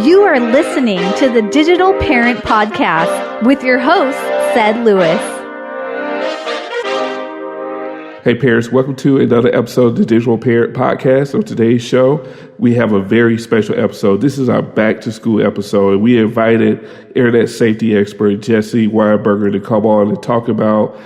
You are listening to the Digital Parent Podcast with your host, Ced Lewis. Hey parents, welcome to another episode of the Digital Parent Podcast. On today's show, we have a very special episode. This is our back to school episode. We invited internet safety expert Jesse Weinberger to come on and talk about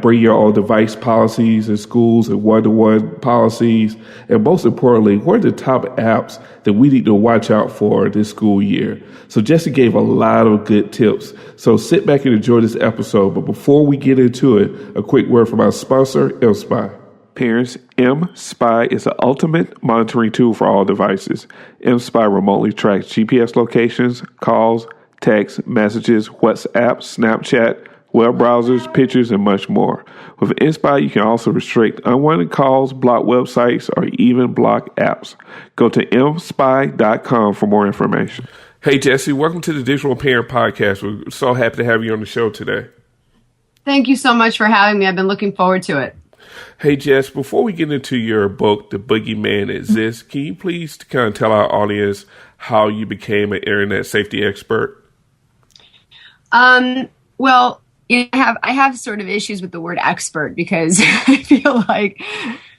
bring your own device policies in schools and one-to-one policies. And most importantly, what are the top apps that we need to watch out for this school year? So Jesse gave a lot of good tips. So sit back and enjoy this episode. But before we get into it, a quick word from our sponsor, mSpy. Parents, mSpy is the ultimate monitoring tool for all devices. mSpy remotely tracks GPS locations, calls, text, messages, WhatsApp, Snapchat, web browsers, pictures, and much more. With mSpy, you can also restrict unwanted calls, block websites, or even block apps. Go to mspy.com for more information. Hey, Jesse, welcome to the Digital Parent Podcast. We're so happy to have you on the show today. Thank you so much for having me. I've been looking forward to it. Hey, Jess, before we get into your book, The Boogeyman Exists, can you please kind of tell our audience how you became an internet safety expert? Well, I have sort of issues with the word expert because I feel like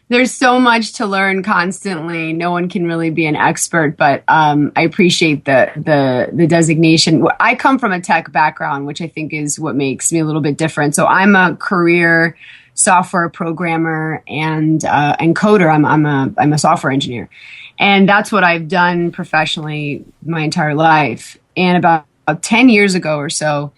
there's so much to learn constantly. No one can really be an expert, but I appreciate the designation. I come from a tech background, which I think is what makes me a little bit different. So I'm a career software programmer and coder. I'm a software engineer, and that's what I've done professionally my entire life. And about 10 years ago or so,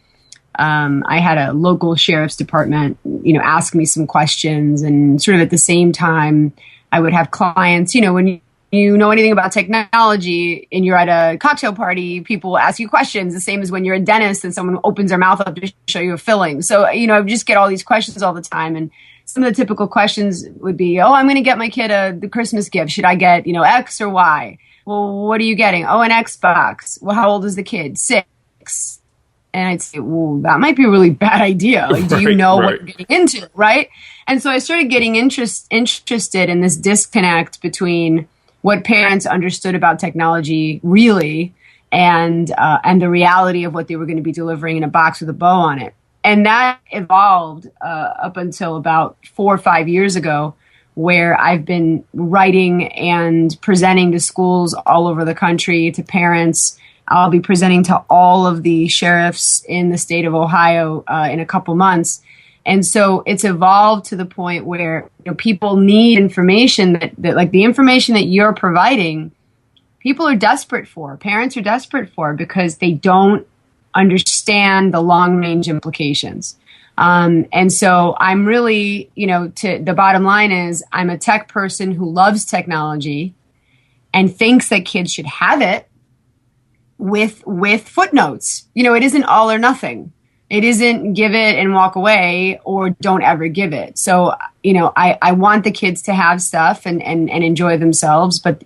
I had a local sheriff's department, ask me some questions, and sort of at the same time, I would have clients, when you know anything about technology and you're at a cocktail party, people will ask you questions, the same as when you're a dentist and someone opens their mouth up to show you a filling. So, I just get all these questions all the time. And some of the typical questions would be, I'm going to get my kid the Christmas gift. Should I get, X or Y? Well, what are you getting? Oh, an Xbox. Well, how old is the kid? 6. And I'd say, well, that might be a really bad idea. Do you know what you're getting into, right? And so I started getting interested in this disconnect between what parents understood about technology really and the reality of what they were going to be delivering in a box with a bow on it. And that evolved up until about 4 or 5 years ago, where I've been writing and presenting to schools all over the country, to parents. I'll be presenting to all of the sheriffs in the state of Ohio in a couple months. And so it's evolved to the point where people need information that the information that you're providing, people are desperate for. Parents are desperate for because they don't understand the long-range implications. And so I'm really, to the bottom line is I'm a tech person who loves technology and thinks that kids should have it, with footnotes. It isn't all or nothing. It isn't give it and walk away or don't ever give it. So, I want the kids to have stuff and enjoy themselves, but,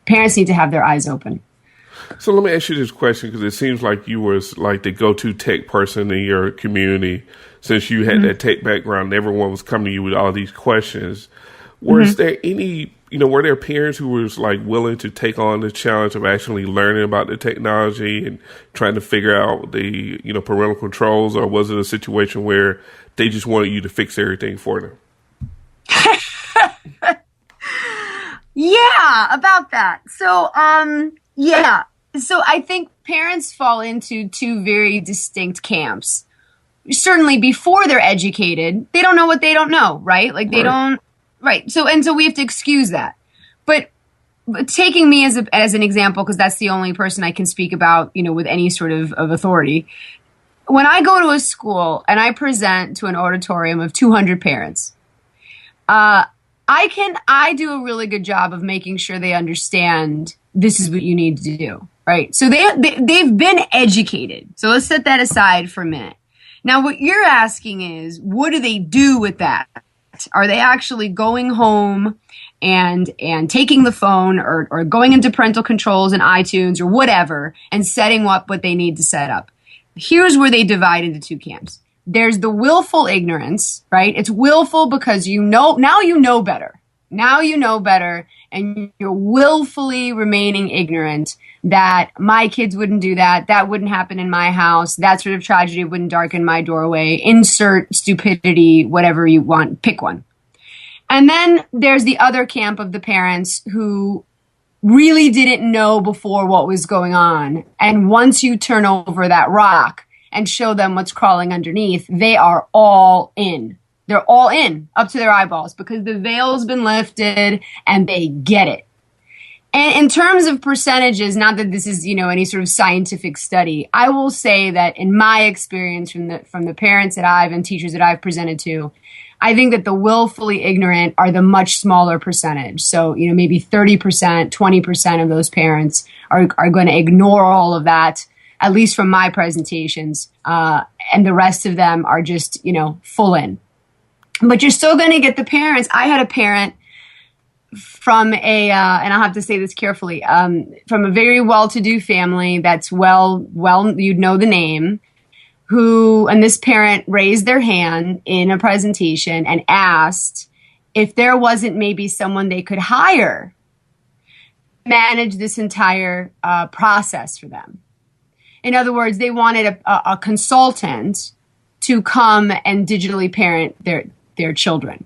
parents need to have their eyes open. So let me ask you this question, because it seems like you was the go-to tech person in your community since you had that tech background and everyone was coming to you with all these questions. Was there any were there parents who was willing to take on the challenge of actually learning about the technology and trying to figure out the, parental controls, or was it a situation where they just wanted you to fix everything for them? Yeah, about that. So, yeah. So I think parents fall into two very distinct camps. Certainly before they're educated, they don't know what they don't know, right? They don't. Right. So we have to excuse that. But taking me as an example, because that's the only person I can speak about, with any sort of authority. When I go to a school and I present to an auditorium of 200 parents, I do a really good job of making sure they understand this is what you need to do. Right. So they've been educated. So let's set that aside for a minute. Now, what you're asking is, what do they do with that? Are they actually going home and taking the phone or going into parental controls and iTunes or whatever and setting up what they need to set up? Here's where they divide into two camps. There's the willful ignorance, right? It's willful because now you know better. Now you know better, and you're willfully remaining ignorant that my kids wouldn't do that, that wouldn't happen in my house, that sort of tragedy wouldn't darken my doorway, insert stupidity, whatever you want, pick one. And then there's the other camp of the parents who really didn't know before what was going on. And once you turn over that rock and show them what's crawling underneath, they are all in. They're all in, up to their eyeballs, because the veil's been lifted and they get it. And in terms of percentages, not that this is, any sort of scientific study, I will say that in my experience from the parents that and teachers that I've presented to, I think that the willfully ignorant are the much smaller percentage. So, maybe 30%, 20% of those parents are going to ignore all of that, at least from my presentations. And the rest of them are just, full in. But you're still going to get the parents. I had a parent from and I'll have to say this carefully, from a very well-to-do family that's well, you'd know the name, and this parent raised their hand in a presentation and asked if there wasn't maybe someone they could hire to manage this entire process for them. In other words, they wanted a consultant to come and digitally parent their children.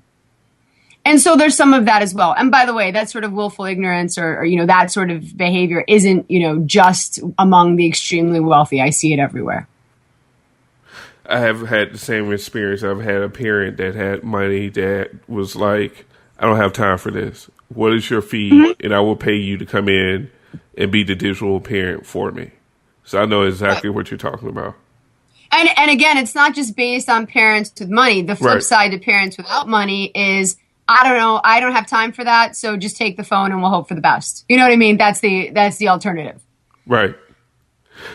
And so there's some of that as well. And by the way, that sort of willful ignorance or that sort of behavior isn't, just among the extremely wealthy. I see it everywhere. I have had the same experience. I've had a parent that had money that was like, I don't have time for this. What is your fee? Mm-hmm. And I will pay you to come in and be the digital parent for me. So I know exactly what you're talking about. And again, it's not just based on parents with money. The flip side to parents without money is, I don't know, I don't have time for that, so just take the phone and we'll hope for the best. You know what I mean? That's the alternative. Right.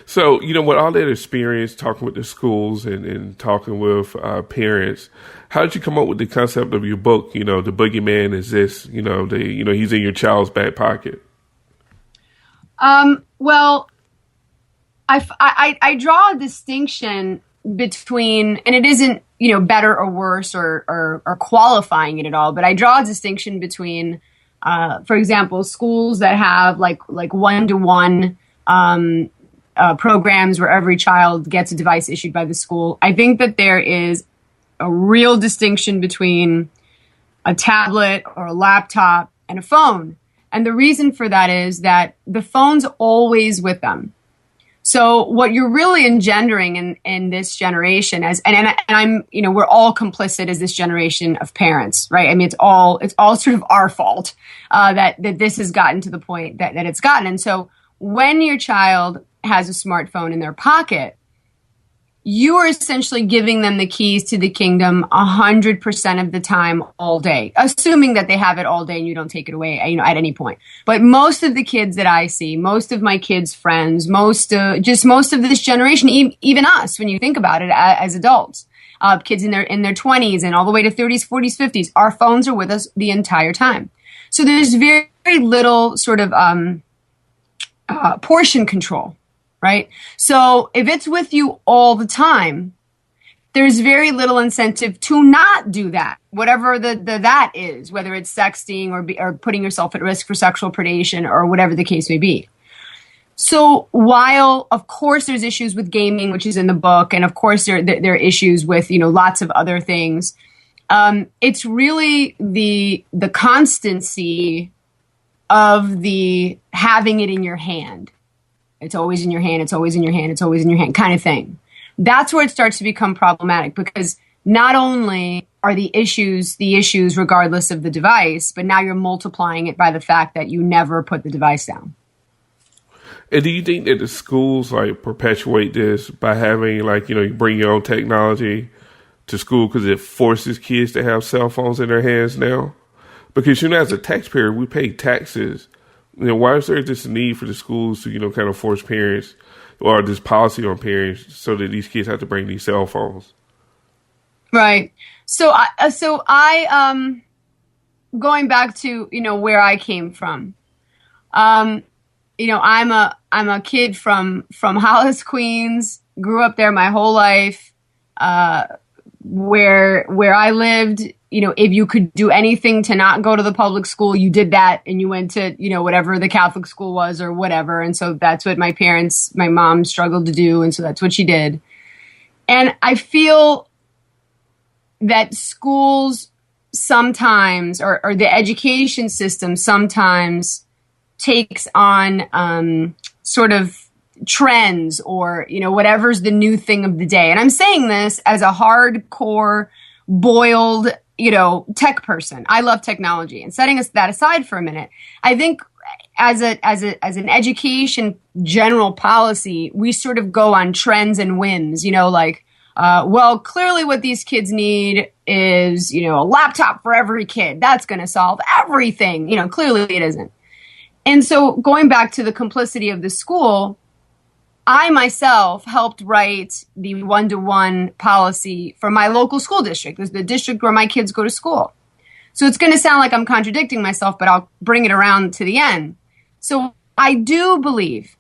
So, with all that experience talking with the schools and talking with parents, how did you come up with the concept of your book? The boogeyman is this, he's in your child's back pocket. Well, I draw a distinction between, and it isn't, better or worse or qualifying it at all, but I draw a distinction between, for example, schools that have like one-to-one programs where every child gets a device issued by the school. I think that there is a real distinction between a tablet or a laptop and a phone. And the reason for that is that the phone's always with them. So what you're really engendering in this generation and I'm, we're all complicit as this generation of parents, right? I mean, it's all sort of our fault, that this has gotten to the point that it's gotten. And so when your child has a smartphone in their pocket, you are essentially giving them the keys to the kingdom 100% of the time, all day, assuming that they have it all day and you don't take it away, at any point. But most of the kids that I see, most of my kids' friends, most of this generation, even us, when you think about it as adults, kids in their 20s and all the way to 30s, 40s, 50s, our phones are with us the entire time. So there's very, very little sort of portion control. Right? So if it's with you all the time, there's very little incentive to not do that, whatever that is, whether it's sexting or putting yourself at risk for sexual predation or whatever the case may be. So while, of course, there's issues with gaming, which is in the book, and of course there are issues with, lots of other things, it's really the constancy of the having it in your hand. It's always in your hand, it's always in your hand, it's always in your hand kind of thing. That's where it starts to become problematic because not only are the issues regardless of the device, but now you're multiplying it by the fact that you never put the device down. And do you think that the schools perpetuate this by having you bring your own technology to school because it forces kids to have cell phones in their hands now? Because as a taxpayer, we pay taxes. Why is there this need for the schools to, kind of force parents or this policy on parents so that these kids have to bring these cell phones? Right. So I going back to, where I came from, I'm a kid from Hollis, Queens, grew up there my whole life, where I lived, if you could do anything to not go to the public school, you did that, and you went to, whatever the Catholic school was or whatever. And so that's what my mom struggled to do. And so that's what she did. And I feel that schools sometimes, or the education system sometimes takes on sort of trends or, whatever's the new thing of the day. And I'm saying this as a hardcore, boiled, tech person. I love technology. And setting that aside for a minute, I think as an education general policy, we sort of go on trends and whims, well, clearly what these kids need is, a laptop for every kid. That's going to solve everything. Clearly it isn't. And so going back to the complicity of the school, I myself helped write the one-to-one policy for my local school district. It's the district where my kids go to school. So it's going to sound like I'm contradicting myself, but I'll bring it around to the end. So I do believe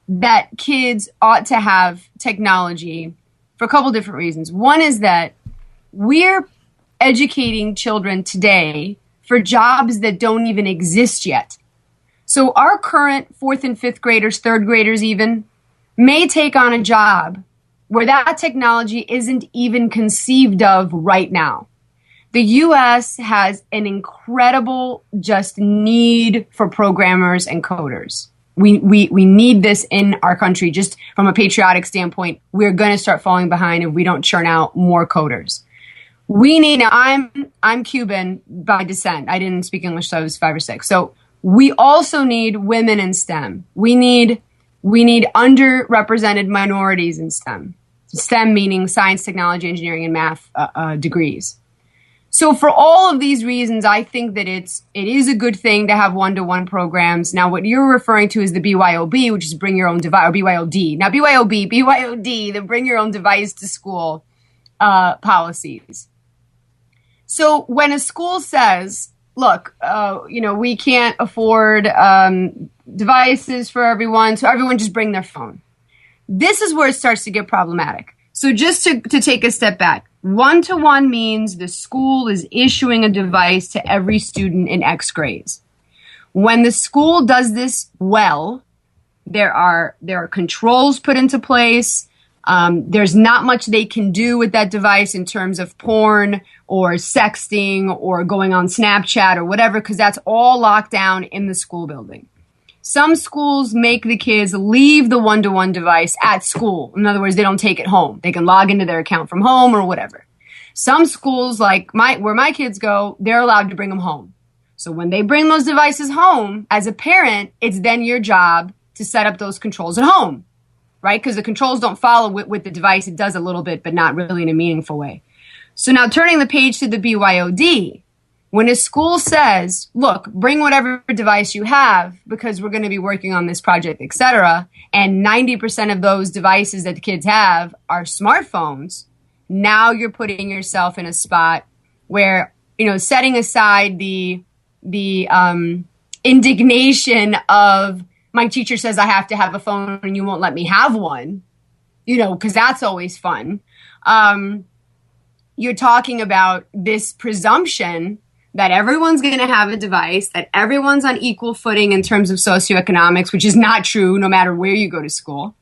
that kids ought to have technology for a couple different reasons. One is that we're educating children today for jobs that don't even exist yet. So our current 4th and 5th graders, 3rd graders even, may take on a job where that technology isn't even conceived of right now. The U.S. has an incredible just need for programmers and coders. We need this in our country. Just from a patriotic standpoint, we're going to start falling behind if we don't churn out more coders. Now I'm Cuban by descent. I didn't speak English till I was 5 or 6. So we also need women in STEM. We need underrepresented minorities in STEM. STEM meaning science, technology, engineering, and math degrees. So for all of these reasons, I think that it is a good thing to have one-to-one programs. Now, what you're referring to is the BYOB, which is bring your own device, or BYOD. Now, BYOD, the bring your own device to school policies. So when a school says, look, we can't afford devices for everyone, so everyone just bring their phone. This is where it starts to get problematic. So just to take a step back, one-to-one means the school is issuing a device to every student in X grades. When the school does this well, there are controls put into place. There's not much they can do with that device in terms of porn or sexting or going on Snapchat or whatever, because that's all locked down in the school building. Some schools make the kids leave the one-to-one device at school. In other words, they don't take it home. They can log into their account from home or whatever. Some schools, like where my kids go, they're allowed to bring them home. So when they bring those devices home, as a parent, it's then your job to set up those controls at home, right? Because the controls don't follow with the device. It does a little bit, but not really in a meaningful way. So now turning the page to the BYOD, when a school says, look, bring whatever device you have because we're going to be working on this project, etc., and 90% of those devices that the kids have are smartphones, now you're putting yourself in a spot where, setting aside the indignation of my teacher says I have to have a phone and you won't let me have one, because that's always fun. You're talking about this presumption that everyone's going to have a device, that everyone's on equal footing in terms of socioeconomics, which is not true no matter where you go to school.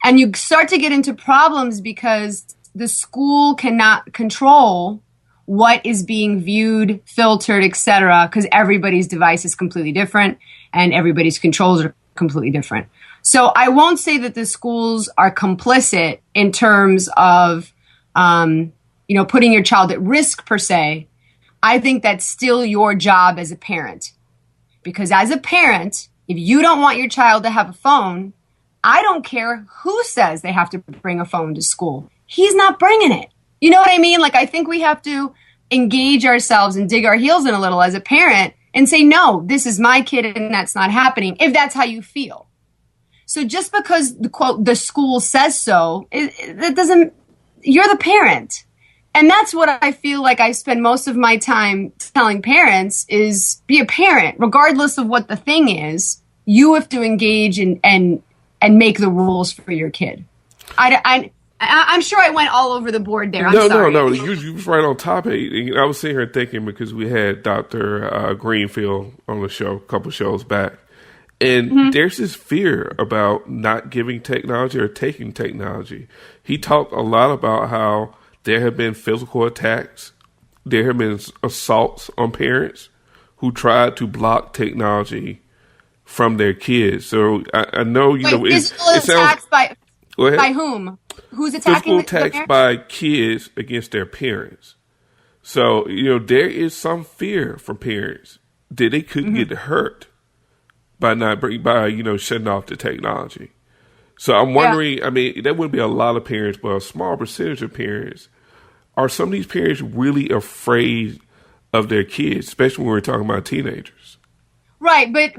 And you start to get into problems because the school cannot control what is being viewed, filtered, etc., because everybody's device is completely different and everybody's controls are completely different. So I won't say that the schools are complicit in terms of, putting your child at risk per se. I think that's still your job as a parent. Because as a parent, if you don't want your child to have a phone, I don't care who says they have to bring a phone to school. He's not bringing it. You know what I mean? Like, I think we have to engage ourselves and dig our heels in a little as a parent and say, no, this is my kid and that's not happening, if that's how you feel. So just because the quote, the school says so, that doesn't, you're the parent. And that's what I feel like I spend most of my time telling parents is be a parent, regardless of what the thing is. You have to engage and make the rules for your kid. I I'm sure I went all over the board there. No. You was right on top of it. I was sitting here thinking because we had Dr. Greenfield on the show a couple shows back. And there's this fear about not giving technology or taking technology. He talked a lot about how there have been physical attacks. There have been assaults on parents who tried to block technology from their kids. So I know, it sounds... attacks by whom? Who's attacking? Physical attacks by kids against their parents. So, there is some fear from parents that they could get hurt by shutting off the technology. So I'm wondering, I mean, there would be a lot of parents, but a small percentage of parents. Are some of these parents really afraid of their kids, especially when we're talking about teenagers? Right, but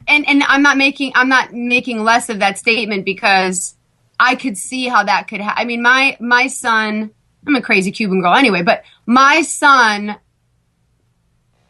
I'm not making less of that statement because I could see how that could I mean, my son, I'm a crazy Cuban girl anyway, but my son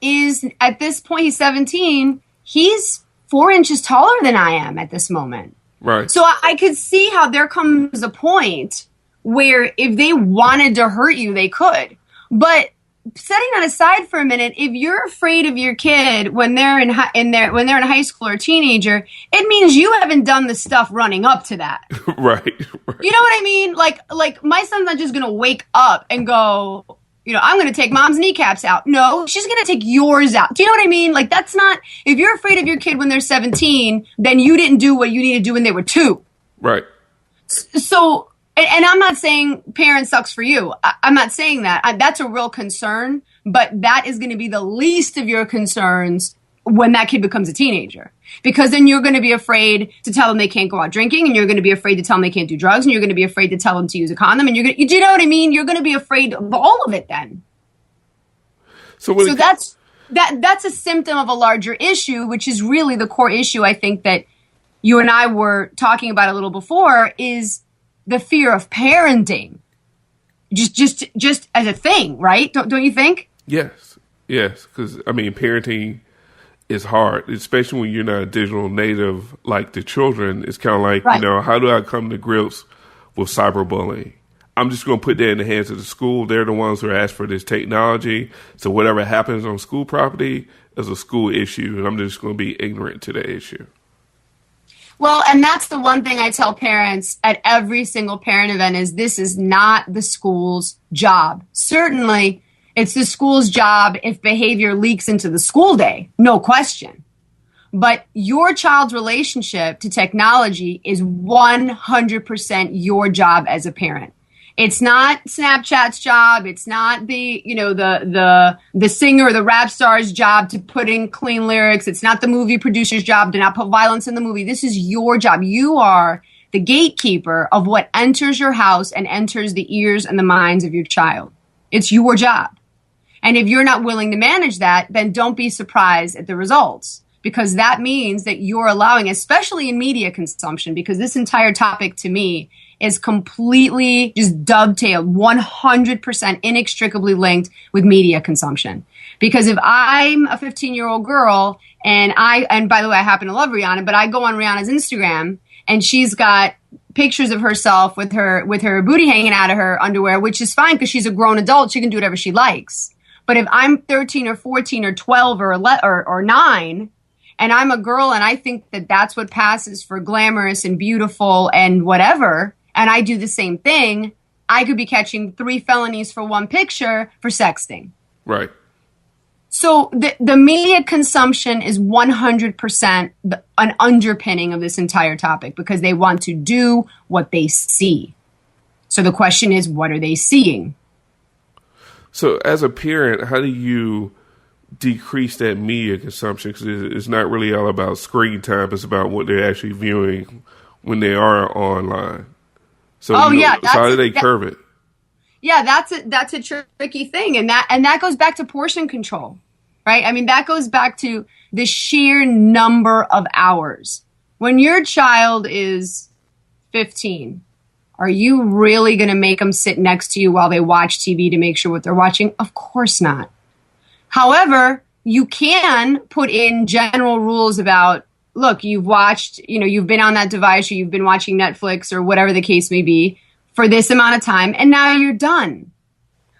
is, at this point, he's 17, he's 4 inches taller than I am at this moment. Right. So I could see how there comes a point where if they wanted to hurt you, they could. But setting that aside for a minute, if you're afraid of your kid when they're in high school or teenager, it means you haven't done the stuff running up to that. Right. You know what I mean? Like my son's not just going to wake up and go, I'm going to take mom's kneecaps out. No, she's going to take yours out. Do you know what I mean? Like, that's not, if you're afraid of your kid when they're 17, then you didn't do what you need to do when they were 2. Right. So, and I'm not saying parent sucks for you. I'm not saying that. That's a real concern, but that is going to be the least of your concerns when that kid becomes a teenager. Because then you're going to be afraid to tell them they can't go out drinking, and you're going to be afraid to tell them they can't do drugs, and you're going to be afraid to tell them to use a condom, and do you know what I mean? You're going to be afraid of all of it then. So that's a symptom of a larger issue, which is really the core issue I think that you and I were talking about a little before, is the fear of parenting. Just as a thing, right? Don't you think? Yes. Because, I mean, parenting is hard, especially when you're not a digital native like the children. It's kind of like, right. How do I come to grips with cyberbullying? I'm just going to put that in the hands of the school. They're the ones who asked for this technology. So whatever happens on school property is a school issue, and I'm just going to be ignorant to the issue. Well, and that's the one thing I tell parents at every single parent event is this is not the school's job. Certainly, it's the school's job if behavior leaks into the school day, no question. But your child's relationship to technology is 100% your job as a parent. It's not Snapchat's job. It's not the singer or the rap star's job to put in clean lyrics. It's not the movie producer's job to not put violence in the movie. This is your job. You are the gatekeeper of what enters your house and enters the ears and the minds of your child. It's your job. And if you're not willing to manage that, then don't be surprised at the results, because that means that you're allowing, especially in media consumption, because this entire topic to me is completely just dovetailed, 100% inextricably linked with media consumption. Because if I'm a 15-year-old girl and by the way, I happen to love Rihanna, but I go on Rihanna's Instagram and she's got pictures of herself with her booty hanging out of her underwear, which is fine because she's a grown adult. She can do whatever she likes. But if I'm 13 or 14 or 12 or 9, and I'm a girl and I think that that's what passes for glamorous and beautiful and whatever, and I do the same thing, I could be catching 3 felonies for 1 picture for sexting. Right. So the media consumption is 100% an underpinning of this entire topic because they want to do what they see. So the question is, what are they seeing? So as a parent, how do you decrease that media consumption? Because it's not really all about screen time. It's about what they're actually viewing when they are online. So, how do they curb it? Yeah, that's a tricky thing. And that goes back to portion control, right? I mean, that goes back to the sheer number of hours. When your child is 15, are you really going to make them sit next to you while they watch TV to make sure what they're watching? Of course not. However, you can put in general rules about, look, you've watched, you've been on that device or you've been watching Netflix or whatever the case may be for this amount of time, and now you're done.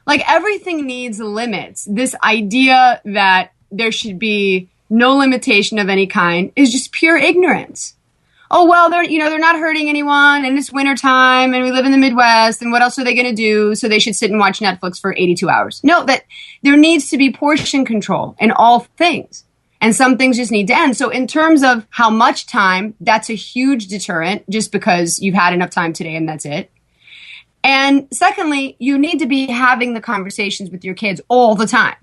Like, everything needs limits. This idea that there should be no limitation of any kind is just pure ignorance. Oh, well, they're not hurting anyone, and it's wintertime, and we live in the Midwest, and what else are they going to do? So they should sit and watch Netflix for 82 hours. No, that there needs to be portion control in all things. And some things just need to end. So in terms of how much time, that's a huge deterrent, just because you've had enough time today and that's it. And secondly, you need to be having the conversations with your kids all the time.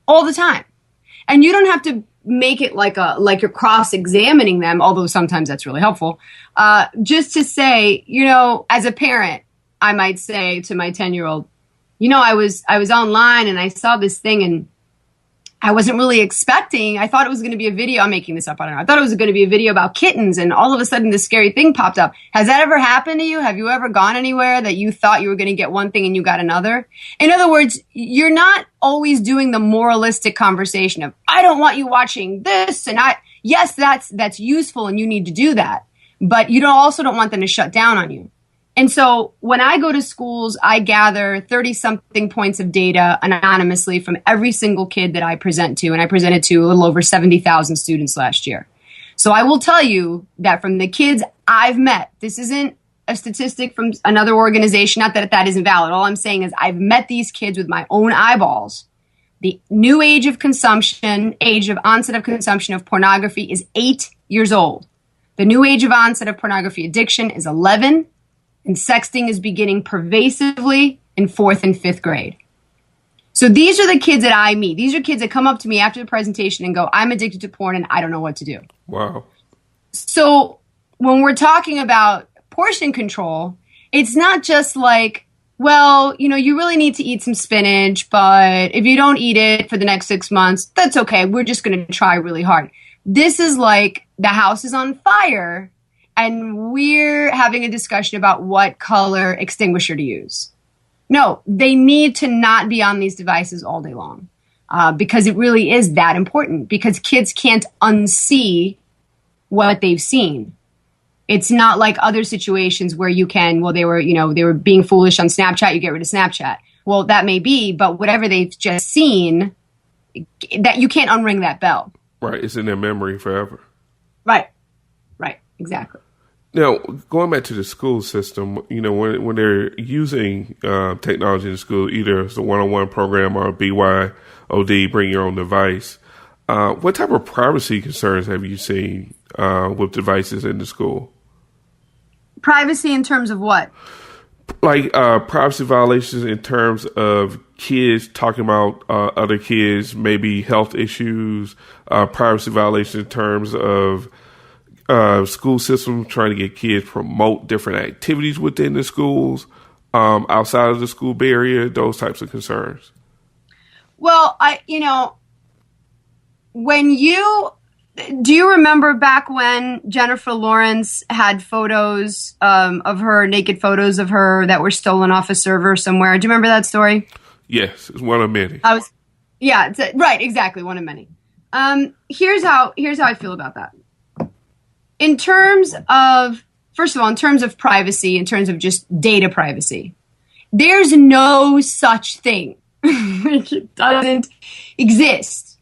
And you don't have to make it like you're cross-examining them, although sometimes that's really helpful. Just to say, as a parent, I might say to my 10-year-old, I was online and I saw this thing and I wasn't really expecting. I thought it was going to be a video. I'm making this up. I don't know. I thought it was going to be a video about kittens, and all of a sudden this scary thing popped up. Has that ever happened to you? Have you ever gone anywhere that you thought you were going to get one thing and you got another? In other words, you're not always doing the moralistic conversation of, I don't want you watching this. And yes, that's useful and you need to do that. But you also don't want them to shut down on you. And so when I go to schools, I gather 30-something points of data anonymously from every single kid that I present to. And I presented to a little over 70,000 students last year. So I will tell you that from the kids I've met, this isn't a statistic from another organization, not that that isn't valid. All I'm saying is I've met these kids with my own eyeballs. The new age of onset of consumption of pornography is 8 years old. The new age of onset of pornography addiction is 11. And sexting is beginning pervasively in 4th and 5th grade. So these are the kids that I meet. These are kids that come up to me after the presentation and go, I'm addicted to porn and I don't know what to do. Wow. So when we're talking about portion control, it's not just like, well, you really need to eat some spinach, but if you don't eat it for the next 6 months, that's okay. We're just going to try really hard. This is like the house is on fire. And we're having a discussion about what color extinguisher to use. No, they need to not be on these devices all day long because it really is that important, because kids can't unsee what they've seen. It's not like other situations where you can, they were being foolish on Snapchat, you get rid of Snapchat. Well, that may be, but whatever they've just seen, that you can't unring that bell. Right, it's in their memory forever. Right, exactly. Now, going back to the school system, when they're using technology in the school, either it's a one-on-one program or a BYOD, bring your own device, what type of privacy concerns have you seen with devices in the school? Privacy in terms of what? Like privacy violations in terms of kids talking about other kids, maybe health issues, privacy violations in terms of school system trying to get kids promote different activities within the schools, outside of the school barrier, those types of concerns. Well, do you remember back when Jennifer Lawrence had photos of her, naked photos of her that were stolen off a server somewhere? Do you remember that story? Yes, it's one of many. Right, exactly, one of many. Here's how I feel about that. In terms of, first of all, in terms of privacy, in terms of just data privacy, there's no such thing. It doesn't exist.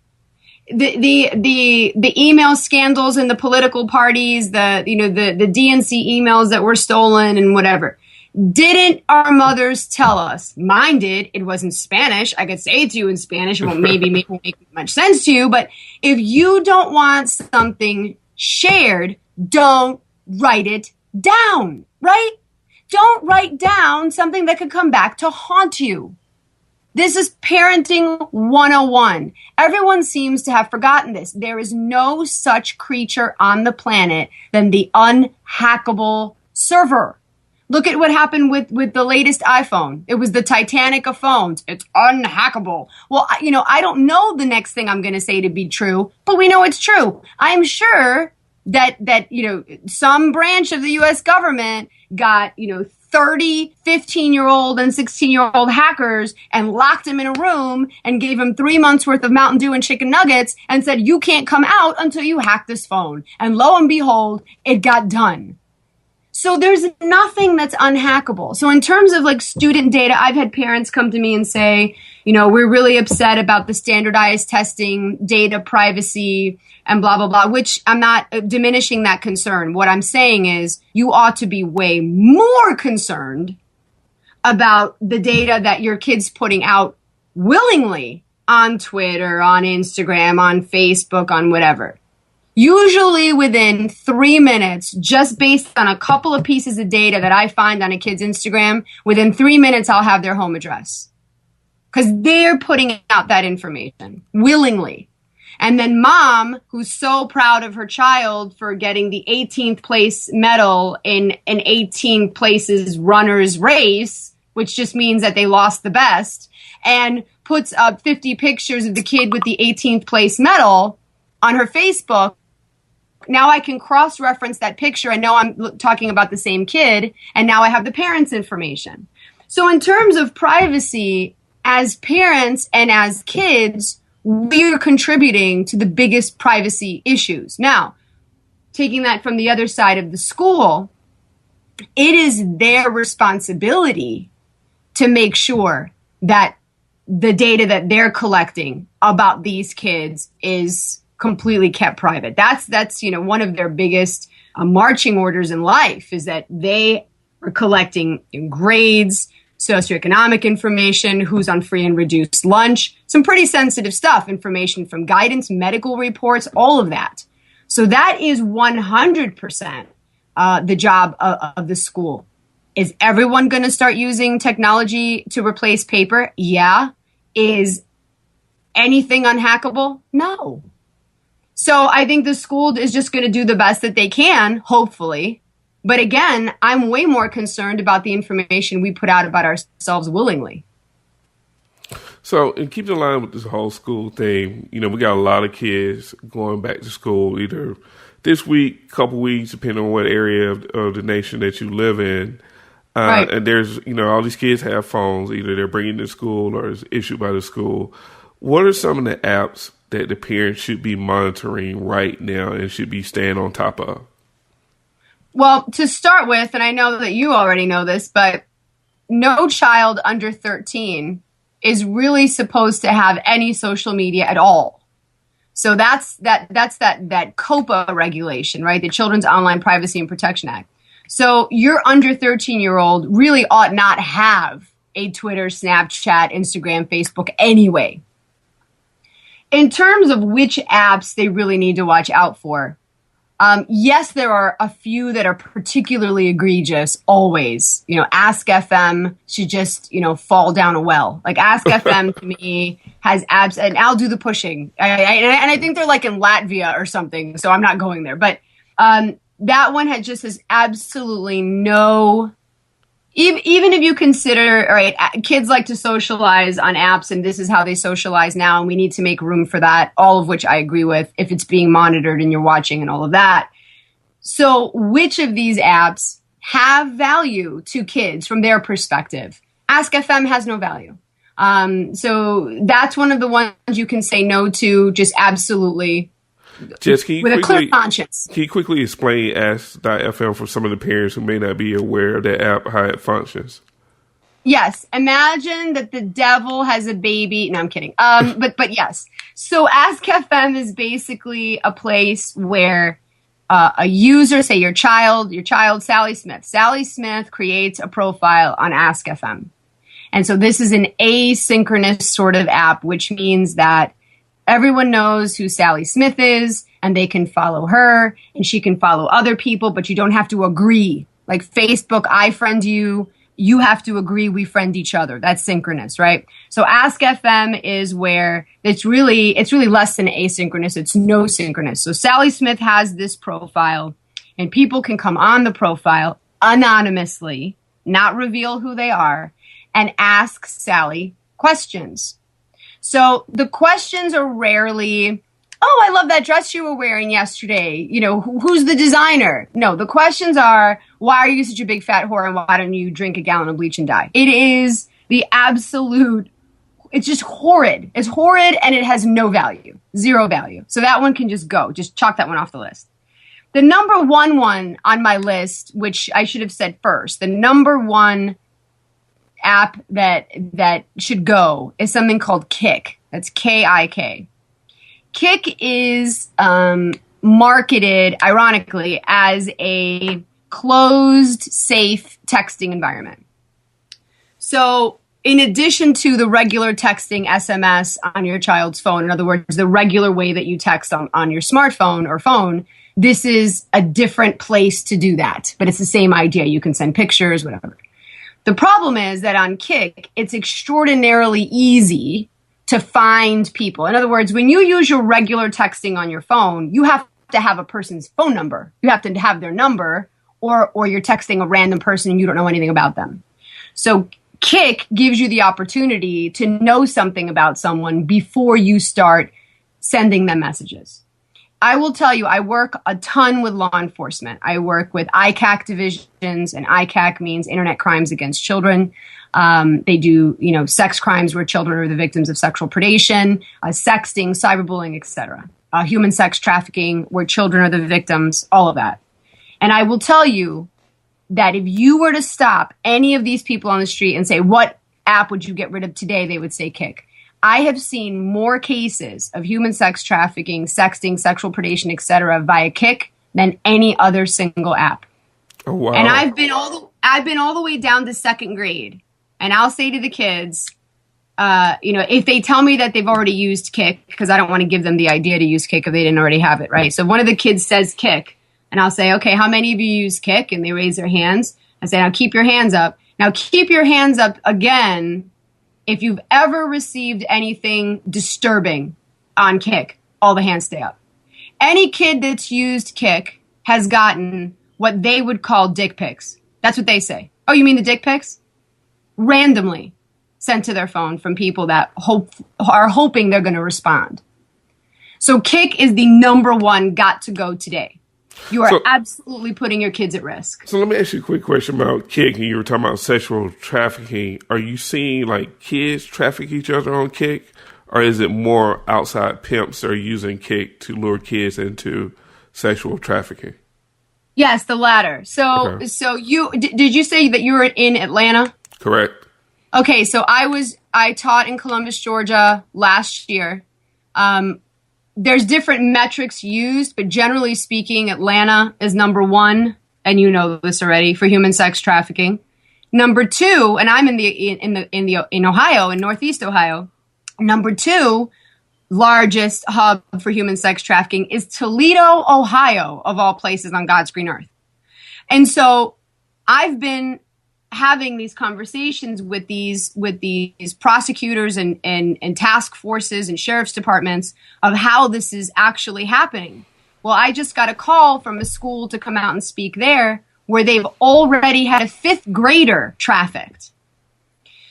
The email scandals in the political parties, the DNC emails that were stolen and whatever. Didn't our mothers tell us? Mine did. It was in Spanish. I could say it to you in Spanish. It won't maybe make much sense to you. But if you don't want something shared, don't write it down, right? Don't write down something that could come back to haunt you. This is parenting 101. Everyone seems to have forgotten this. There is no such creature on the planet than the unhackable server. Look at what happened with the latest iPhone. It was the Titanic of phones. It's unhackable. Well, I don't know the next thing I'm going to say to be true, but we know it's true. I'm sure that some branch of the U.S. government got 30 15-year-old and 16-year-old hackers and locked them in a room and gave them 3 months worth of Mountain Dew and chicken nuggets and said, you can't come out until you hack this phone. And lo and behold, it got done. So there's nothing that's unhackable. So in terms of like student data, I've had parents come to me and say, we're really upset about the standardized testing, data privacy, and blah, blah, blah, which I'm not diminishing that concern. What I'm saying is you ought to be way more concerned about the data that your kid's putting out willingly on Twitter, on Instagram, on Facebook, on whatever. Usually within 3 minutes, just based on a couple of pieces of data that I find on a kid's Instagram, within 3 minutes, I'll have their home address. Because they're putting out that information willingly. And then mom, who's so proud of her child for getting the 18th place medal in an 18 places runner's race, which just means that they lost the best, and puts up 50 pictures of the kid with the 18th place medal on her Facebook. Now I can cross-reference that picture and know I'm talking about the same kid, and now I have the parents' information. So in terms of privacy, as parents and as kids, we are contributing to the biggest privacy issues. Now, taking that from the other side of the school, it is their responsibility to make sure that the data that they're collecting about these kids is completely kept private. That's one of their biggest marching orders in life, is that they are collecting grades, socioeconomic information, who's on free and reduced lunch, some pretty sensitive stuff, information from guidance, medical reports, all of that. So that is 100% the job of the school. Is everyone going to start using technology to replace paper? Yeah. Is anything unhackable? No. So I think the school is just going to do the best that they can, hopefully. But again, I'm way more concerned about the information we put out about ourselves willingly. So, and keep in line with this whole school thing, we got a lot of kids going back to school either this week, couple weeks, depending on what area of the nation that you live in. Right. And there's, all these kids have phones, either they're bringing to school or it's issued by the school. What are some of the apps that the parents should be monitoring right now and should be staying on top of? Well, to start with, and I know that you already know this, but no child under 13 is really supposed to have any social media at all. So that's that COPA regulation, right? The Children's Online Privacy and Protection Act. So your under 13-year-old really ought not have a Twitter, Snapchat, Instagram, Facebook anyway. In terms of which apps they really need to watch out for, yes, there are a few that are particularly egregious always. Askfm should just, fall down a well. Like Askfm to me has apps, and I'll do the pushing. And I think they're like in Latvia or something, so I'm not going there. But that one has absolutely no... Even if you consider, all right, kids like to socialize on apps, and this is how they socialize now, and we need to make room for that, all of which I agree with, if it's being monitored and you're watching and all of that. So which of these apps have value to kids from their perspective? Askfm has no value. So that's one of the ones you can say no to, just absolutely. Jess, with a clear conscience. Can you quickly explain Ask.fm for some of the parents who may not be aware of that app, how it functions? Yes. Imagine that the devil has a baby. No, I'm kidding. But yes. So Ask.fm is basically a place where a user, say your child, Sally Smith creates a profile on Ask.fm. And so this is an asynchronous sort of app, which means that everyone knows who Sally Smith is, and they can follow her, and she can follow other people, but you don't have to agree. Like Facebook, I friend you, you have to agree we friend each other. That's synchronous, right? So Ask.fm is where it's really less than asynchronous. It's no synchronous. So Sally Smith has this profile, and people can come on the profile anonymously, not reveal who they are, and ask Sally questions. So the questions are rarely, oh, I love that dress you were wearing yesterday. Who's the designer? No, the questions are, why are you such a big fat whore, and why don't you drink a gallon of bleach and dye? It is the absolute, it's just horrid. It's horrid, and it has no value, zero value. So that one can just go. Just chalk that one off the list. The number one on my list, which I should have said first, the number one app that should go is something called Kik. That's Kik. Kik is marketed, ironically, as a closed, safe texting environment. So in addition to the regular texting SMS on your child's phone, in other words, the regular way that you text on your smartphone or phone, this is a different place to do that. But it's the same idea. You can send pictures, whatever. The problem is that on Kik, it's extraordinarily easy to find people. In other words, when you use your regular texting on your phone, you have to have a person's phone number. You have to have their number, or you're texting a random person and you don't know anything about them. So Kik gives you the opportunity to know something about someone before you start sending them messages. I will tell you, I work a ton with law enforcement. I work with ICAC divisions, and ICAC means Internet Crimes Against Children. They do, sex crimes where children are the victims of sexual predation, sexting, cyberbullying, etc. Human sex trafficking where children are the victims, all of that. And I will tell you that if you were to stop any of these people on the street and say, what app would you get rid of today? They would say Kik. I have seen more cases of human sex trafficking, sexting, sexual predation, etc. via Kik than any other single app. Oh, wow. And I've been all the way down to second grade. And I'll say to the kids, if they tell me that they've already used Kik, because I don't want to give them the idea to use Kik if they didn't already have it, right? So one of the kids says Kik, and I'll say, okay, how many of you use Kik? And they raise their hands. I say, now keep your hands up. Now keep your hands up again if you've ever received anything disturbing on Kik. All the hands stay up. Any kid that's used Kik has gotten what they would call dick pics. That's what they say. Oh, you mean the dick pics? Randomly sent to their phone from people that are hoping they're going to respond. So Kik is the number one got to go today. You are absolutely putting your kids at risk. So let me ask you a quick question about Kik. And you were talking about sexual trafficking. Are you seeing like kids traffic each other on Kik? Or is it more outside pimps that are using Kik to lure kids into sexual trafficking? Yes, the latter. So did you say that you were in Atlanta? Correct. Okay, so I taught in Columbus, Georgia last year. There's different metrics used, but generally speaking, Atlanta is number one, and you know this already, for human sex trafficking. Number two, and I'm in Ohio, in Northeast Ohio. Number two largest hub for human sex trafficking is Toledo, Ohio, of all places on God's green earth. And so I've been having these conversations with these prosecutors and task forces and sheriff's departments of how this is actually happening. Well, I just got a call from a school to come out and speak there where they've already had a fifth grader trafficked.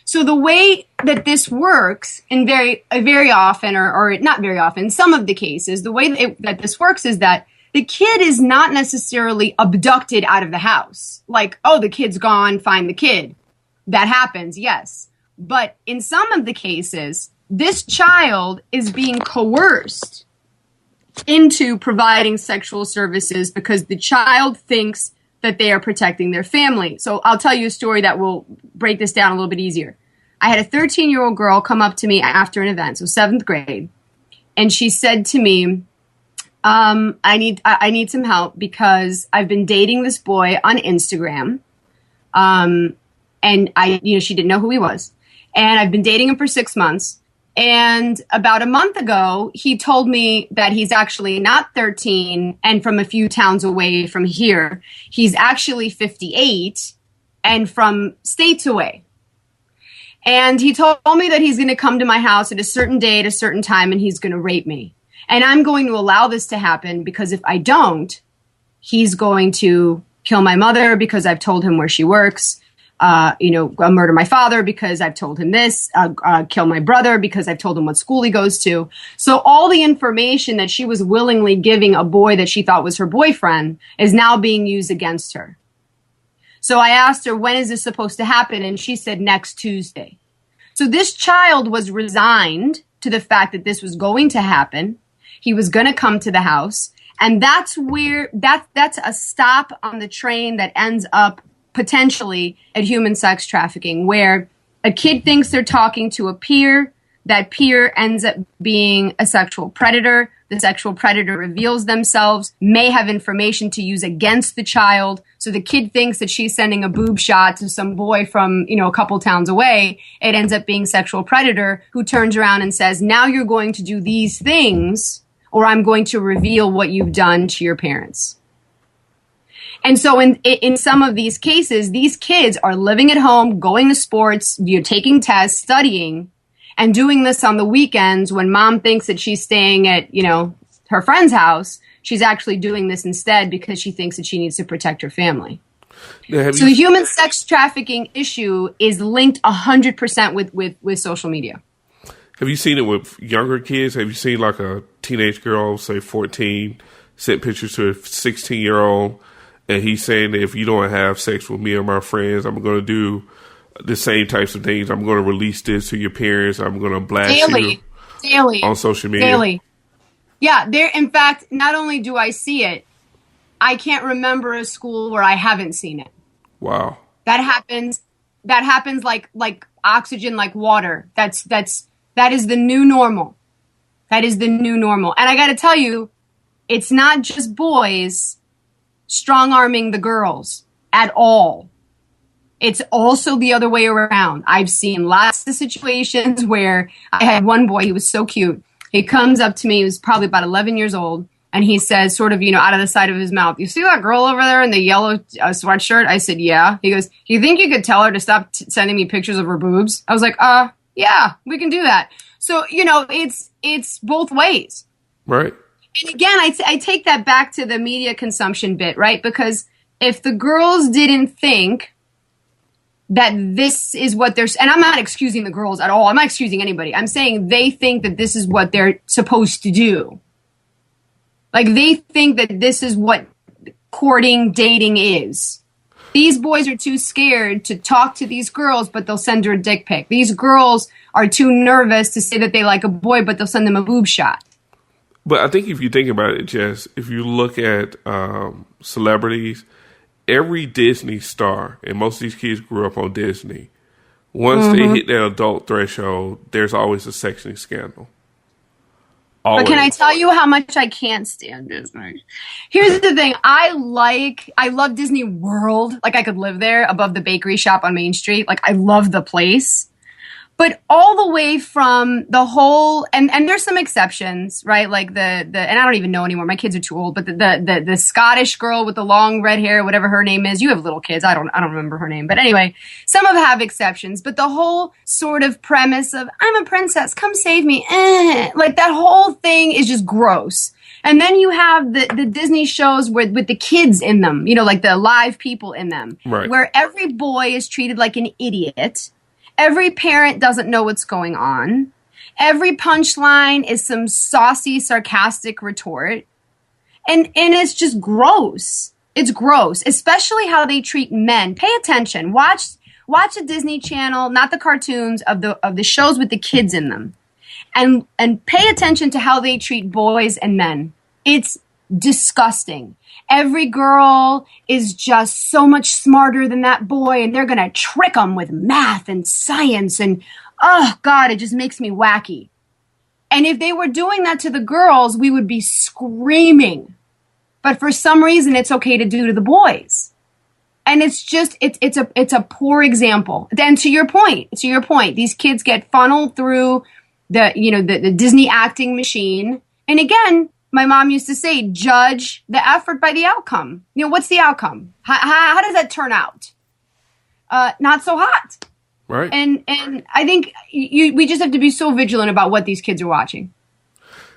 So the way that this works, in very often, or not very often, some of the cases, the way that this works is that the kid is not necessarily abducted out of the house. Like, oh, the kid's gone, find the kid. That happens, yes. But in some of the cases, this child is being coerced into providing sexual services because the child thinks that they are protecting their family. So I'll tell you a story that will break this down a little bit easier. I had a 13-year-old girl come up to me after an event, so 7th grade, and she said to me, I need some help because I've been dating this boy on Instagram. And she didn't know who he was. And I've been dating him for 6 months. And about a month ago, he told me that he's actually not 13 and from a few towns away from here. He's actually 58 and from states away. And he told me that he's going to come to my house at a certain day at a certain time and he's going to rape me. And I'm going to allow this to happen because if I don't, he's going to kill my mother because I've told him where she works, murder my father because I've told him this, kill my brother because I've told him what school he goes to. So all the information that she was willingly giving a boy that she thought was her boyfriend is now being used against her. So I asked her, when is this supposed to happen? And she said next Tuesday. So this child was resigned to the fact that this was going to happen. He was going to come to the house, And that's where that's a stop on the train that ends up potentially at human sex trafficking, where a kid thinks they're talking to a peer. That peer ends up being a sexual predator. The sexual predator reveals themselves, may have information to use against the child. So the kid thinks that she's sending a boob shot to some boy from, a couple towns away. It ends up being sexual predator who turns around and says, now you're going to do these things, or I'm going to reveal what you've done to your parents. And so in some of these cases, these kids are living at home, going to sports, taking tests, studying, and doing this on the weekends when mom thinks that she's staying at, her friend's house. She's actually doing this instead because she thinks that she needs to protect her family. So the human sex trafficking issue is linked 100% with social media. Have you seen it with younger kids? Have you seen like a teenage girl, say 14, send pictures to a 16-year-old, and he's saying that if you don't have sex with me or my friends, I'm going to do the same types of things. I'm going to release this to your parents. I'm going to blast you daily on social media. Daily. Yeah, in fact, not only do I see it, I can't remember a school where I haven't seen it. Wow. That happens like oxygen, like water. That is the new normal. That is the new normal. And I got to tell you, it's not just boys strong-arming the girls at all. It's also the other way around. I've seen lots of situations where I had one boy, he was so cute. He comes up to me, he was probably about 11 years old, and he says, sort of, out of the side of his mouth, you see that girl over there in the yellow sweatshirt? I said, yeah. He goes, you think you could tell her to stop sending me pictures of her boobs? I was like, yeah, we can do that. So, it's both ways. Right. And again, I take that back to the media consumption bit, right? Because if the girls didn't think that this is what they're, and I'm not excusing the girls at all. I'm not excusing anybody. I'm saying they think that this is what they're supposed to do. Like they think that this is what courting, dating is. These boys are too scared to talk to these girls, but they'll send her a dick pic. These girls are too nervous to say that they like a boy, but they'll send them a boob shot. But I think if you think about it, Jess, if you look at celebrities, every Disney star, and most of these kids grew up on Disney, once they hit that adult threshold, there's always a sexting scandal. Always. But can I tell you how much I can't stand Disney? Here's the thing. I love Disney World. Like I could live there above the bakery shop on Main Street. Like I love the place. But all the way from the whole, and there's some exceptions, right? Like and I don't even know anymore. My kids are too old. But the Scottish girl with the long red hair, whatever her name is. You have little kids. I don't remember her name. But anyway, some of have exceptions. But the whole sort of premise of I'm a princess, come save me, like that whole thing is just gross. And then you have the Disney shows with the kids in them, like the live people in them, right, where every boy is treated like an idiot. Every parent doesn't know what's going on. Every punchline is some saucy, sarcastic retort. And it's just gross. It's gross, especially how they treat men. Pay attention. Watch the Disney Channel, not the cartoons, of the shows with the kids in them. And pay attention to how they treat boys and men. It's disgusting. Every girl is just so much smarter than that boy, and they're going to trick them with math and science, and oh God, it just makes me wacky. And if they were doing that to the girls, we would be screaming. But for some reason, it's okay to do to the boys. And it's just, it's a poor example. Then to your point, these kids get funneled through the Disney acting machine. And again, my mom used to say, judge the effort by the outcome. What's the outcome? How does that turn out? Not so hot. Right. And I think we just have to be so vigilant about what these kids are watching.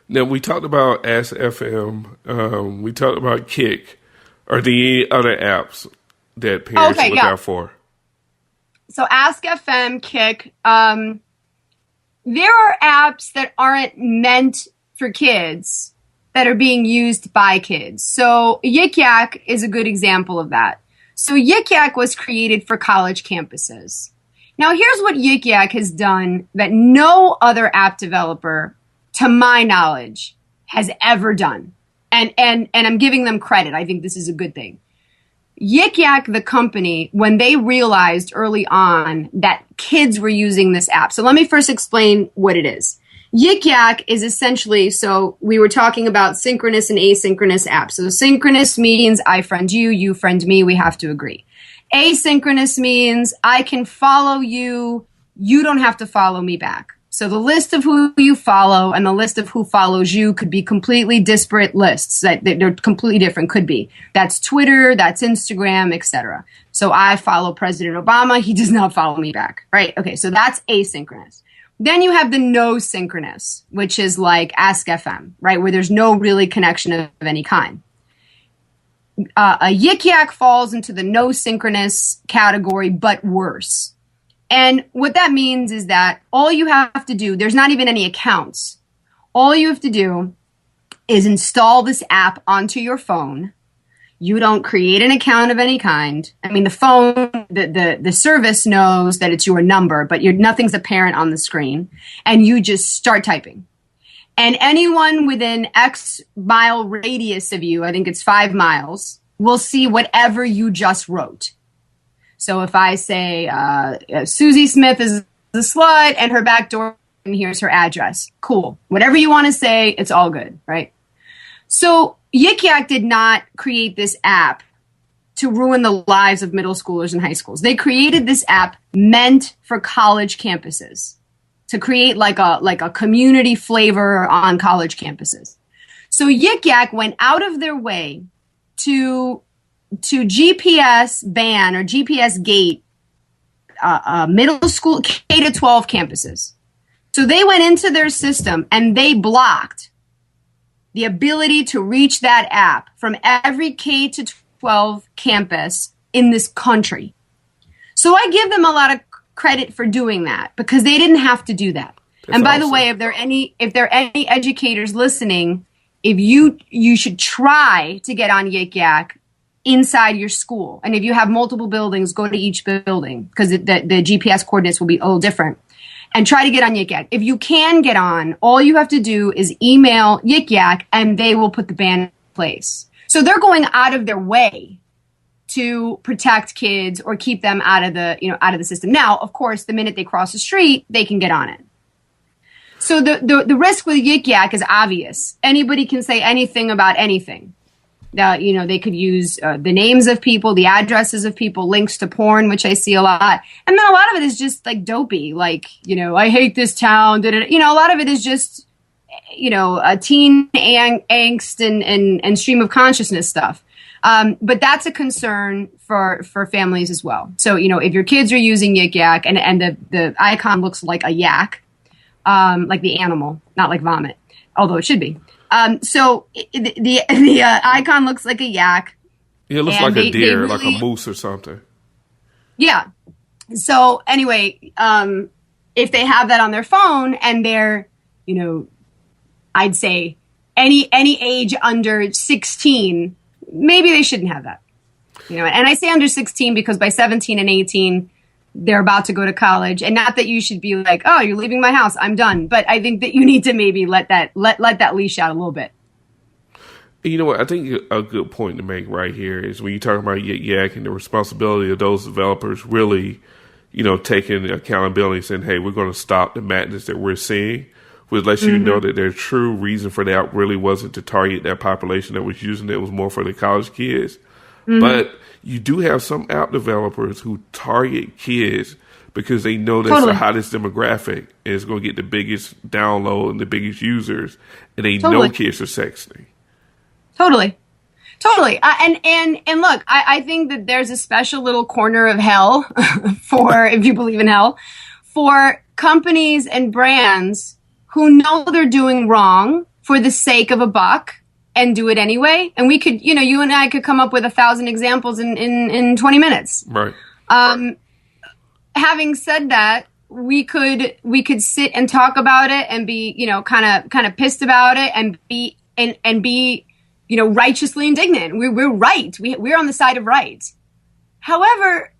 Now, we talked about Askfm. We talked about Kik. Are there any other apps that parents look out for? So Askfm, Kik. There are apps that aren't meant for kids that are being used by kids. So Yik Yak is a good example of that. So Yik Yak was created for college campuses. Now here's what Yik Yak has done that no other app developer, to my knowledge, has ever done. And I'm giving them credit. I think this is a good thing. Yik Yak, the company, when they realized early on that kids were using this app. So let me first explain what it is. Yik Yak is essentially, so we were talking about synchronous and asynchronous apps. So synchronous means I friend you, you friend me, we have to agree. Asynchronous means I can follow you, you don't have to follow me back. So the list of who you follow and the list of who follows you could be completely disparate lists that they're completely different. Could be. That's Twitter, that's Instagram, etc. So I follow President Obama. He does not follow me back. Right. Okay. So that's asynchronous. Then you have the no synchronous, which is like Askfm, right? Where there's no really connection of any kind. A Yik Yak falls into the no synchronous category, but worse. And what that means is that all you have to do, there's not even any accounts. All you have to do is install this app onto your phone. You don't create an account of any kind. I mean, the phone, the service knows that it's your number, but nothing's apparent on the screen. And you just start typing. And anyone within X mile radius of you, I think it's 5 miles, will see whatever you just wrote. So if I say Susie Smith is a slut and her back door, and here's her address. Cool. Whatever you want to say, it's all good, right? So Yik Yak did not create this app to ruin the lives of middle schoolers and high schools. They created this app meant for college campuses, to create like a community flavor on college campuses. So Yik Yak went out of their way to GPS ban or GPS gate middle school K-12 campuses. So they went into their system and they blocked the ability to reach that app from every K-12 campus in this country. So I give them a lot of credit for doing that because they didn't have to do that. That's and by awesome. The way, if there are any educators listening, if you should try to get on Yik Yak inside your school. And if you have multiple buildings, go to each building because the GPS coordinates will be a little different. And try to get on Yik Yak. If you can get on, all you have to do is email Yik Yak and they will put the ban in place. So they're going out of their way to protect kids or keep them out of the system. Now, of course, the minute they cross the street, they can get on it. So the risk with Yik Yak is obvious. Anybody can say anything about anything. They could use the names of people, the addresses of people, links to porn, which I see a lot. And then a lot of it is just like dopey, like, I hate this town. A lot of it is just, a teen angst and stream of consciousness stuff. But that's a concern for families as well. So, if your kids are using Yik Yak and the icon looks like a yak, like the animal, not like vomit, although it should be. So the icon looks like a yak. Yeah, it looks like a deer, like a moose or something. Yeah. So anyway, if they have that on their phone and they're, I'd say any age under 16, maybe they shouldn't have that. And I say under 16 because by 17 and 18, they're about to go to college. And not that you should be like, oh, you're leaving my house, I'm done. But I think that you need to maybe let that leash out a little bit. You know what? I think a good point to make right here is when you talk about Yik Yak and the responsibility of those developers really, taking accountability and saying, hey, we're going to stop the madness that we're seeing, which lets you know that their true reason for that really wasn't to target that population that was using it. It was more for the college kids. But you do have some app developers who target kids because they know that's the hottest demographic and it's going to get the biggest download and the biggest users, and they know kids are sexting. Totally. And look, I think that there's a special little corner of hell for, if you believe in hell, for companies and brands who know they're doing wrong for the sake of a buck. And do it anyway. And we could, you and I could come up with 1,000 examples in 20 minutes. Right. Having said that, we could sit and talk about it and be, kind of pissed about it and be, righteously indignant. We're right. We're on the side of right. However,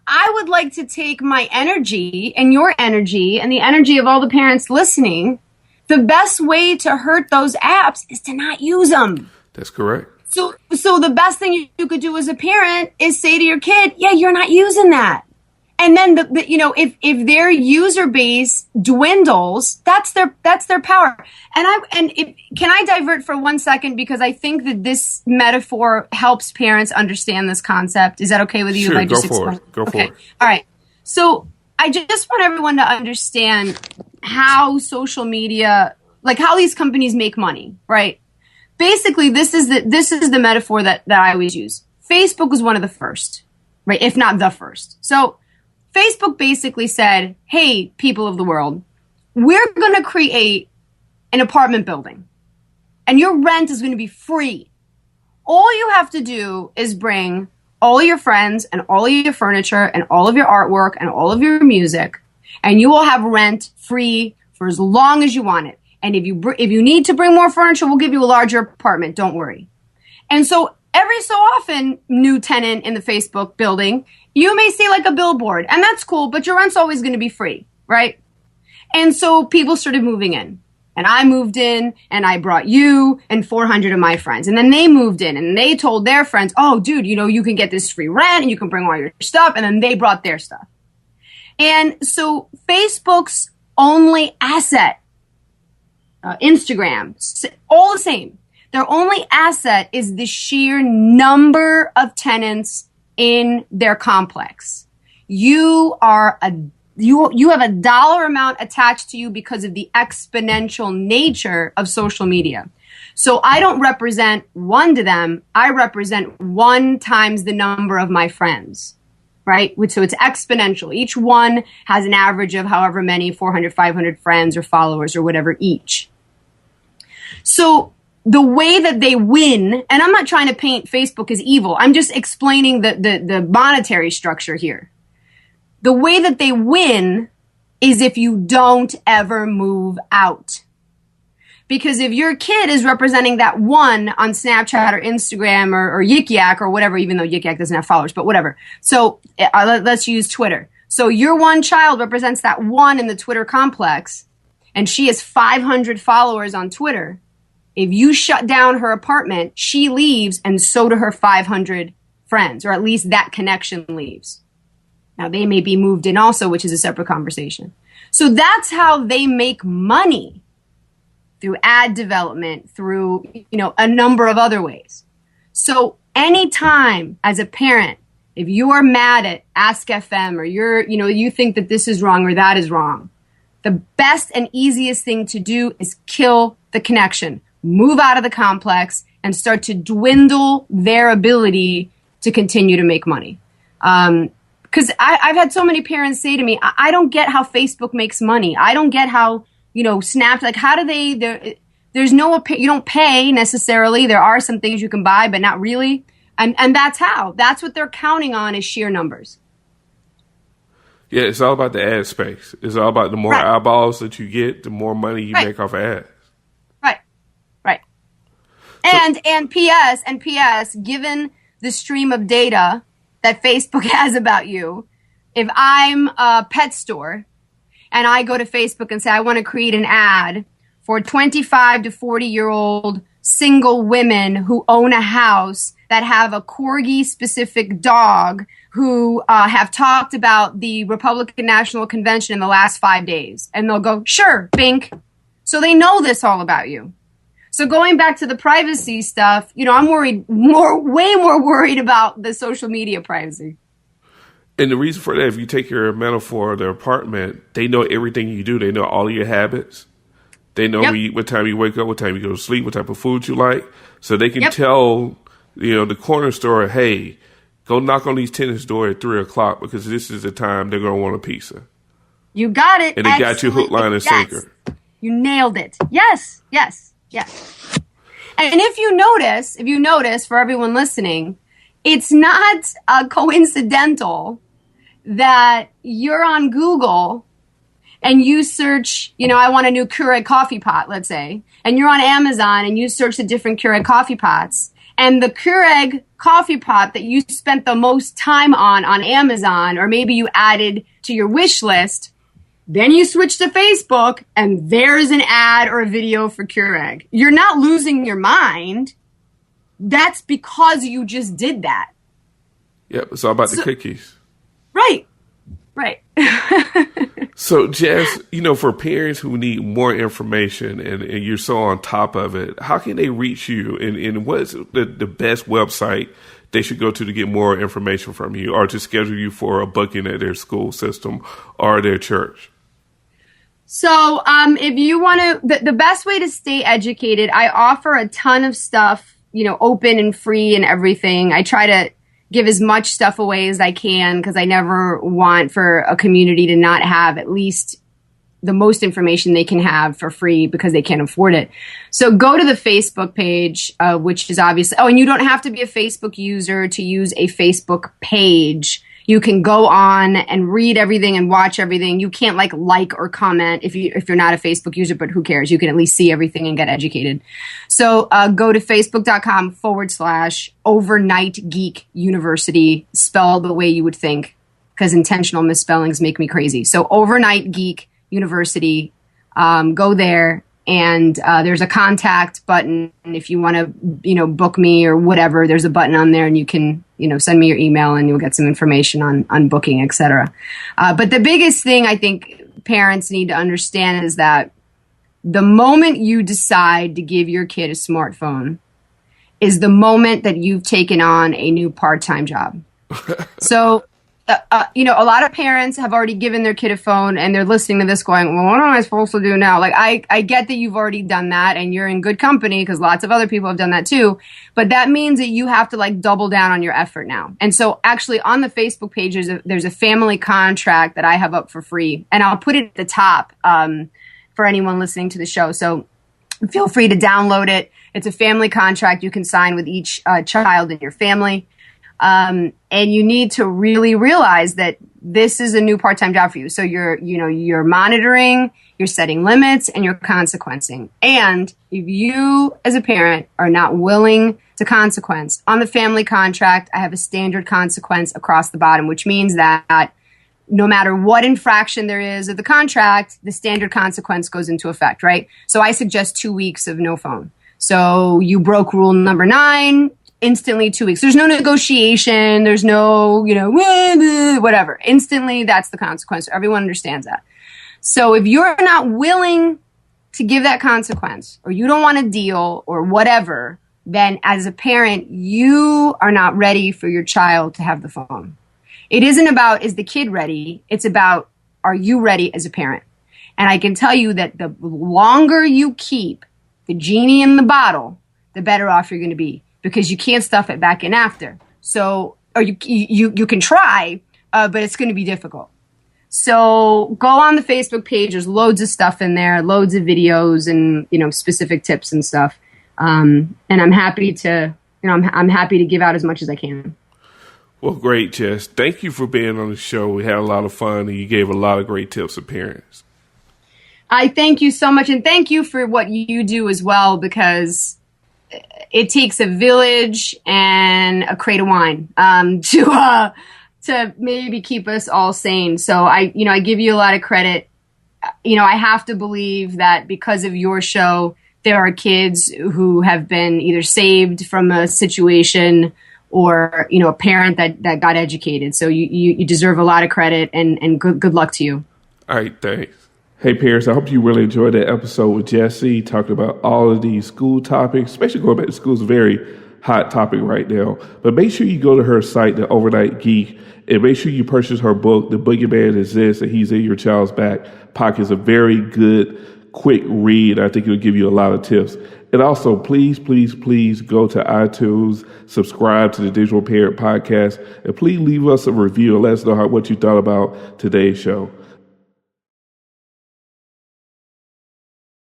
I would like to take my energy and your energy and the energy of all the parents listening. The best way to hurt those apps is to not use them. That's correct. So the best thing you could do as a parent is say to your kid, yeah, you're not using that. And then if their user base dwindles, that's their power. Can I divert for 1 second, because I think that this metaphor helps parents understand this concept. Is that okay with you? Sure, if I just go for it. Go for it. All right. So I just want everyone to understand how social media, like how these companies make money, right? Basically, this is the metaphor that I always use. Facebook was one of the first, right? If not the first. So Facebook basically said, hey, people of the world, we're going to create an apartment building and your rent is going to be free. All you have to do is bring all your friends and all of your furniture and all of your artwork and all of your music, and you will have rent free for as long as you want it. And if you need to bring more furniture, we'll give you a larger apartment. Don't worry. And so every so often, new tenant in the Facebook building, you may see like a billboard, and that's cool, but your rent's always going to be free, right? And so people started moving in, and I moved in, and I brought you and 400 of my friends, and then they moved in, and they told their friends, oh, dude, you can get this free rent, and you can bring all your stuff, and then they brought their stuff. And so Facebook's only asset, Instagram, all the same. Their only asset is the sheer number of tenants in their complex. You have a dollar amount attached to you because of the exponential nature of social media. So I don't represent one to them. I represent 1 times the number of my friends, right? So it's exponential. Each one has an average of however many, 400, 500 friends or followers or whatever each. So the way that they win, and I'm not trying to paint Facebook as evil, I'm just explaining the monetary structure here. The way that they win is if you don't ever move out. Because if your kid is representing that one on Snapchat or Instagram or Yik Yak or whatever, even though Yik Yak doesn't have followers, but whatever. So let's use Twitter. So your one child represents that one in the Twitter complex, and she has 500 followers on Twitter. If you shut down her apartment, she leaves, and so do her 500 friends, or at least that connection leaves. Now, they may be moved in also, which is a separate conversation. So that's how they make money, through ad development, through, a number of other ways. So anytime as a parent, if you are mad at Askfm or you think that this is wrong or that is wrong, the best and easiest thing to do is kill the connection. Move out of the complex and start to dwindle their ability to continue to make money. Because I've had so many parents say to me, I don't get how Facebook makes money. I don't get how, Snap, like how do they, there's no, you don't pay necessarily. There are some things you can buy, but not really. And that's what they're counting on is sheer numbers. Yeah, it's all about the ad space. It's all about the more eyeballs that you get, the more money you make off of ads. Right. And P.S., given the stream of data that Facebook has about you, if I'm a pet store and I go to Facebook and say, I want to create an ad for 25 to 40-year-old single women who own a house that have a corgi-specific dog who have talked about the Republican National Convention in the last 5 days. And they'll go, sure, bink. So they know this all about you. So going back to the privacy stuff, I'm way more worried about the social media privacy. And the reason for that, if you take your metaphor of the apartment, they know everything you do. They know all your habits. They know what time you wake up, what time you go to sleep, what type of food you like. So they can tell, the corner store, hey, go knock on these tenants' door at 3:00 because this is the time they're going to want a pizza. You got it. And they got you hook, line, and sinker. You nailed it. Yes. And if you notice, for everyone listening, it's not coincidental that you're on Google and you search, I want a new Keurig coffee pot, let's say, and you're on Amazon and you search the different Keurig coffee pots, and the Keurig coffee pot that you spent the most time on Amazon, or maybe you added to your wish list, then you switch to Facebook and there's an ad or a video for Keurig. You're not losing your mind. that's because you just did that. Yep, it's all about the cookies. Right. So, Jess, for parents who need more information and you're so on top of it, how can they reach you? And what's the best website they should go to get more information from you or to schedule you for a booking at their school system or their church? So if you want to, the best way to stay educated, I offer a ton of stuff, open and free and everything. I try to give as much stuff away as I can because I never want for a community to not have at least the most information they can have for free because they can't afford it. So go to the Facebook page, which is obviously, and you don't have to be a Facebook user to use a Facebook page. You can go on and read everything and watch everything. You can't like or comment if you're not a Facebook user, but who cares? You can at least see everything and get educated. So go to facebook.com/Overnight Geek University, spelled the way you would think, because intentional misspellings make me crazy. So Overnight Geek University, go there. And there's a contact button. And if you want to, book me or whatever, there's a button on there and you can, send me your email and you'll get some information on booking, etc. But the biggest thing I think parents need to understand is that the moment you decide to give your kid a smartphone is the moment that you've taken on a new part-time job. So a lot of parents have already given their kid a phone and they're listening to this going, well, what am I supposed to do now? Like, I get that you've already done that and you're in good company because lots of other people have done that too. But that means that you have to double down on your effort now. And so actually on the Facebook page, there's a family contract that I have up for free and I'll put it at the top for anyone listening to the show. So feel free to download it. It's a family contract you can sign with each child in your family. And you need to really realize that this is a new part-time job for you. So you're monitoring, you're setting limits, and you're consequencing. And if you, as a parent, are not willing to consequence, on the family contract, I have a standard consequence across the bottom, which means that no matter what infraction there is of the contract, the standard consequence goes into effect, right? So I suggest 2 weeks of no phone. So you broke rule number 9, instantly 2 weeks. There's no negotiation. There's no, whatever. Instantly, that's the consequence. Everyone understands that. So if you're not willing to give that consequence or you don't want to deal or whatever, then as a parent, you are not ready for your child to have the phone. It isn't about, is the kid ready? It's about, are you ready as a parent? And I can tell you that the longer you keep the genie in the bottle, the better off you're going to be. Because you can't stuff it back in after. So, or you can try, but it's going to be difficult. So go on the Facebook page. There's loads of stuff in there, loads of videos and, specific tips and stuff. And I'm happy to, I'm happy to give out as much as I can. Well, great, Jess. Thank you for being on the show. We had a lot of fun and you gave a lot of great tips to parents. I thank you so much. And thank you for what you do as well, because it takes a village and a crate of wine to maybe keep us all sane. So I give you a lot of credit. I have to believe that because of your show, there are kids who have been either saved from a situation or a parent that got educated. So you deserve a lot of credit and good luck to you. All right, thanks. Hey, parents, I hope you really enjoyed that episode with Jesse, talking about all of these school topics, especially going back to school is a very hot topic right now. But make sure you go to her site, The Overnight Geek, and make sure you purchase her book, The Boogeyman Exists, and He's in Your Child's Back Pocket. It's a very good, quick read. I think it'll give you a lot of tips. And also, please, please, please go to iTunes, subscribe to the Digital Parent Podcast, and please leave us a review and let us know what you thought about today's show.